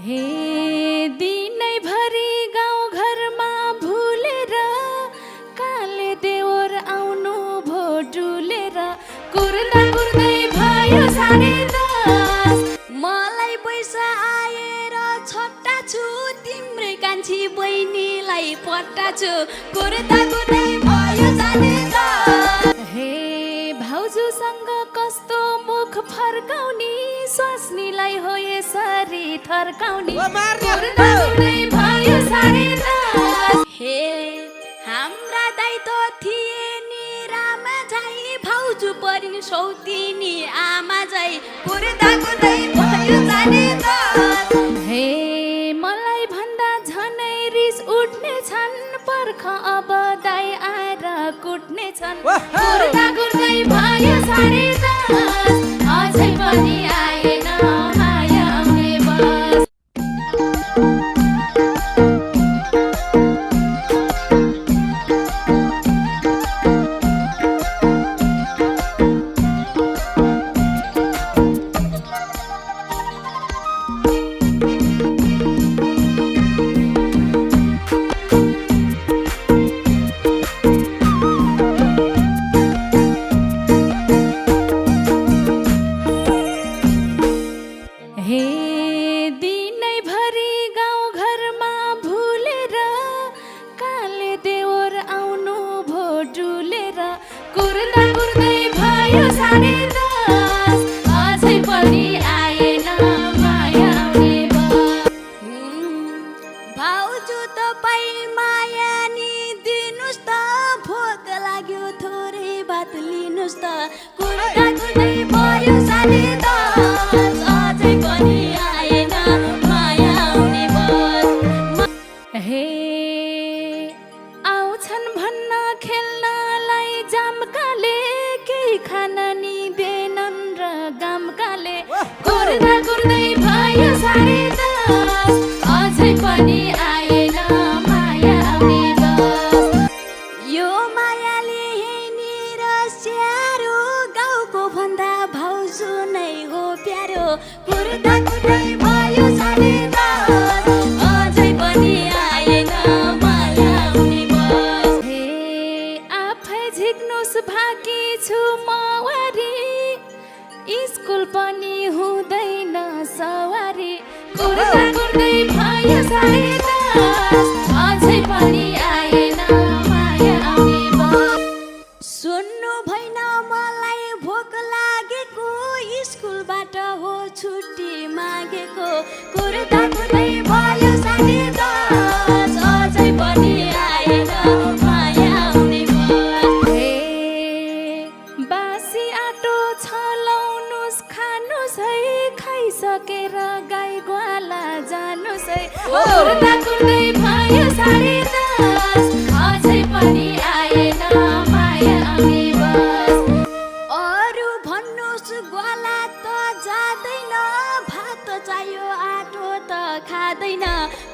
हे दिनैभरि गाउँ घरमा भुलेर काले देवर आउनु भो डुलेर कुर्दा कुर्दै भयो 10:30 मलाई पैसा आएर छट्टा छु तिम्रै कान्छी बहिनीलाई पट्टा छु कुर्दा कुर्दै भयो 10:30 हे भाउजूसँग कस्तो मुख फर्काउने स्वास्नीलाई हो यसरी थर्काउने कुर्दा कुर्दै भयो 10:30 हे हाम्रा दाइ त थिए नि रामा झै भाउजू परिन् सौतिनी आमा झै कुर्दा कुर्दै भयो 10:30 हे मलाई भन्दा झनै रिस उठ्ने छन् पर्ख अब दाइ आएर कुट्ने छन् कुर्दा कुर्दै भयो 10:30 अझै पनि आएन माया आउने बस हे दिनैभरि गाउँ घरमा भुलेर काले देवर आउनु भो डुलेर कुर्दा कुर्दै भयो 10:30 अझै पनि आएन माया आउने बस भाउजू तपाईँ माया नि दिनुस् त भोक लाग्यो थोरै भात लिनुस् त कुर्दा कुर्दै भयो 10:30 अझै पनि आएन माया आउने बस हे आउँछन् भन्न खेल्नलाई जामकाले केही खान नि दिएनन् र गामकाले कुर्दा कुर्दै भयो 10:30 अझै पनि आएन माया आउने बस यो मायाले नि र स्यारो गाउँको भन्दा भाउजू नै हो प्यारो कुर्दा कुर्दै भयो 10:30 अझै पनि आएन माया आउने बस हे आफै झिक्नुस् भाकी छु म वारी स्कुल पनि हुँदैन सवारी कुर्दा कुर्दै भयो 10:30 अझै पनि आएन माया आउने बस सुन्नु भएन मलाई भोक लागेको स्कुलबाट हो छुट्टी मागेको कुर्दा कुर्दै भयो 10:30 अझै पनि आएन माया आउने बस हे बासी आटो छलाउनुस् खानुस् है खाइसकेर गाई ग्वाला जानुस् है कुर्दा कुर्दै भयो 10:30 अझै पनि आएन माया आउने बस अरू भन्नुहोस् ग्वाला त जाँदैन भात चाहियो आटो त खाँदैन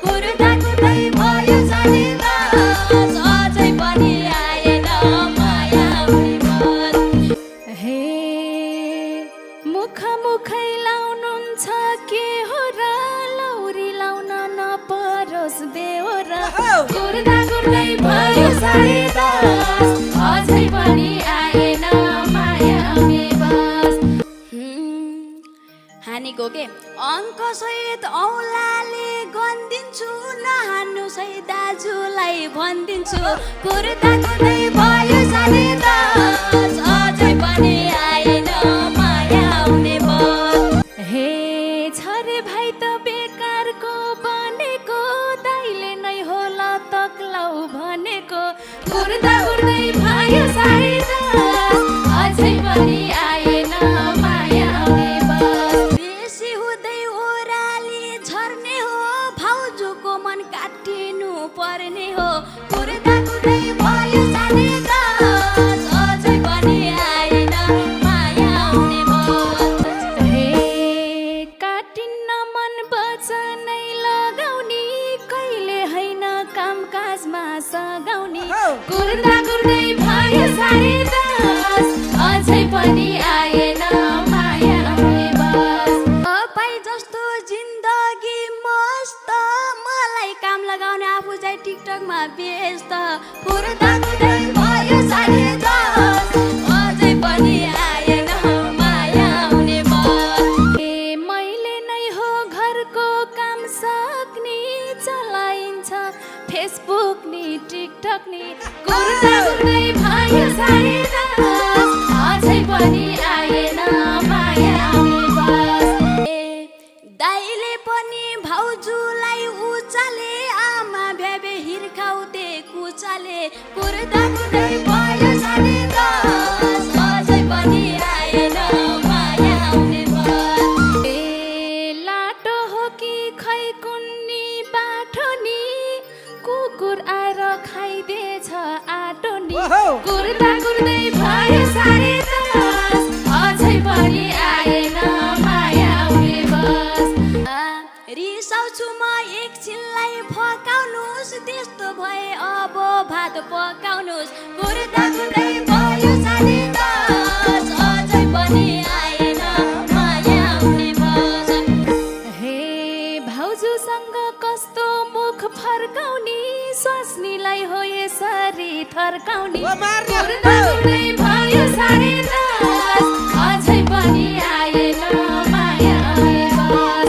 कुर्दा कुर्दै भयो 10:30 अझै पनि आएन माया आउने बस हे मुखै लाउनुहुन्छ के हो र लौरी लाउन नपरोस् देवर कुर्दा कुर्दै भयो 10:30 अझै पनि आएन माया आउने बस हानेको के अङ्क सहित औलाले गन्दिन्छु नहान्नु सही दाजुलाई भनिदिन्छु कुर्दा कुर्दै भयो 10:30 अझै पनि आएन माया आउने बस हे छरे भाइ त बेकारको बनेको दाइले नै होला तक्लाउ भनेको कुर्दा कुर्दै भयो 10:30 अझै पनि आएन माया आउने बस बेसी हुँदै ओराली झर्ने हो भाउजूको मन काटिनु पर्ने हो कुर्दा कुर्दै भयो 10:30 अझै पनि आएन माया आउने बस हे काटिन्न मन वचनै लगाउने कहिले होइन काम काजमा सगाउने कुर्दा कुर्दै भयो 10:30 अझै पनि आएन माया आउने बस तपाईँ जस्तो जिन्दगी म लगाउने आफू चाहिँ टिकटकमा व्यस्त कुर्ता कुर्दै भयो 10:30 अझै पनि आएन माया आउने बस ए मैले नै हो घरको काम सक्ने चलाइन्छ फेसबुक नि टिकटक नि कुर्ता कुर्दै भयो 10:30 अझै पनि आएन माया आउने बस दाइले पनि भाउजूलाई उचाले आमा भ्याबे हिर्काउँथे कुचाले कुर्ता कुर्दै भयो 10:30 अझै पनि आएन माया आउने बस लाटो हो कि खै कुन्नी बाठो नि कुकुर आएर खाइदिएछ आटो नि कुर्ता कुर्दै भयो 10:30 अझै पनि आएन माया आउने बस रिसाउँछु म एकछिनलाई फकाउनुहोस् त्यस्तो भए अब भात पकाउनुहोस् कुर्ता कुर्दै भयो 10:30 अझै पनि आएन माया आउने बस हे भाउजूसँग कस्तो मुख फर्काउने स्वास्नीलाई हो यसरी थर्काउने कुर्ता कुर्दै भयो 10:30 अझै पनि आएन माया आउने बस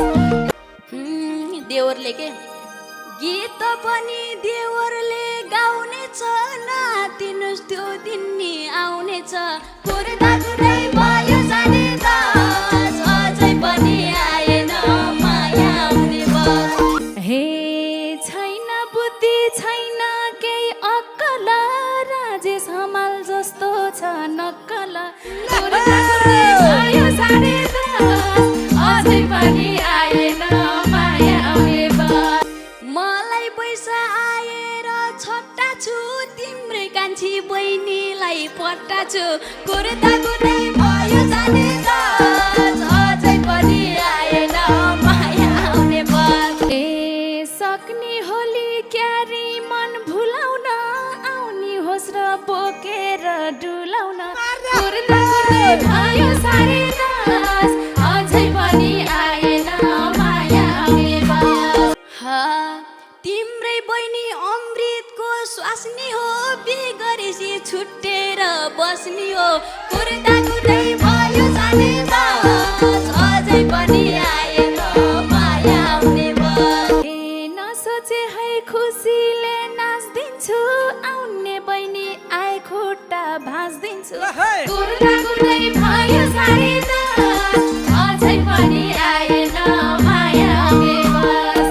देवरले के गीत पनि देवरले गाउनेछ नातिनुस् त्यो दिन नि आउनेछ कुर्ता कुर्दै भयो 10:30 अझै पनि आएन माया आउने बस हे छैन बुद्धि छैन केही अक्कल राजेश हमाल जस्तो छ नक्कल कुर्ता कुर्दै भयो 10:30 अझै पनि आएन माया आउने बस मलाई पैसा आएर छट्टा छु तिम्रै कान्छी बहिनीलाई पट्टा छु कुर्ता कुर्दै भयो 10:30 अझै पनि आएन माया आउने बस ए सक्ने होली क्यारी मन भुलाउन आउने होस् र बोकेर डुलाउन कुर्ता कुर्दै भयो 10:30 अझै पनि आएन माया आउने बस तिम्रै बहिनी अमृतको स्वास्नी हो बिगरेसी छुट्टेर बस्नी हो कुर्ता कुर्दै भयो 10:30 अझै पनि आएन माया आउने बस नसोचे है खुसीले नाच्दिन्छु आउने बहिनी आए खुट्टा भाँच्दिन्छु कुर्ता कुर्दै भयो 10:30 अझै पनि आएन माया आउने बस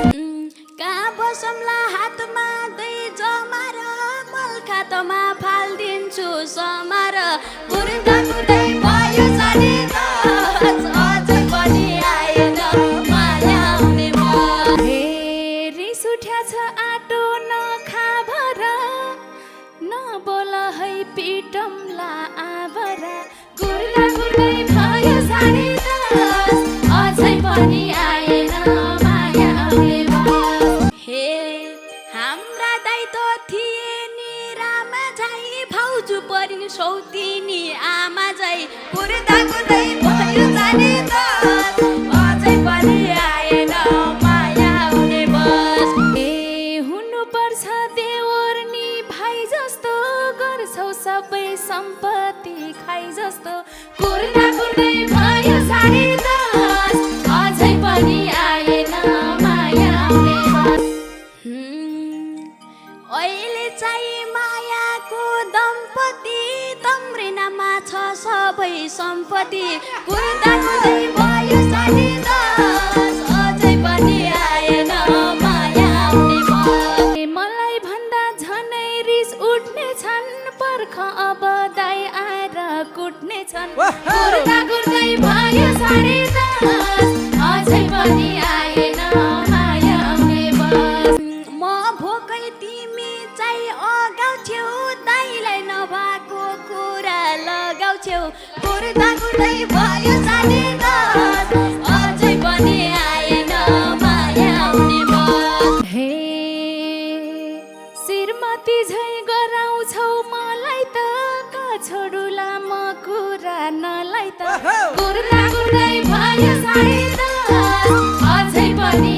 कहाँ बसौँला हातमा दै जमार मल खातमा फालिदिन्छु समार कुर्ता कुर्दै भयो 10:30 अझै पनि आएन माया आउने बस रिस उठ्याछ आटो नखाभर नबोल है पिटमला आभरा कुर्ता कुर्दै भयो 10:30 अझै पनि आएन माया आउने बस हाम्रा दाइ त थिए नि रामा झै भाउजू परिन् सौतिनी आमा झै कुर्ता कुर्दै भयो 10:30 अझै पनि आएन माया आउने बस हुनुपर्छ देवर नि भाइ जस्तो गर्छौ सबै सम्पत्ति खाइ जस्तो कुर्ता कुर्दै भयो 10:30 अझै पनि आएन माया आउने बस अहिले चाहिँ मायाको दम्पति तम्रे नाममा छ सबै सम्पत्ति कुर्ता कुर्दै भयो 10:30 अझै पनि आएन माया आउने बस मलाई भन्दा झनै रिस उठ्ने छन् पर्ख अब दाइ आएर कुट्ने छन् कुर्ता कुर्दै भयो 10:30 अझै पनि आएन माया आउने बस म भोकै तिमी चाहिँ अगाउँछौ दाइलाई नभएको कुरा लगाउँछौ कुर्ता कुर्दै भयो 10:30 अझै पनि आएन माया आउने बस हे श्रीमती झै गराउँछौ मलाई त छोडुला म कुरा नलाई त कुर्ता कुर्दै भयो 10:30 अझै पनि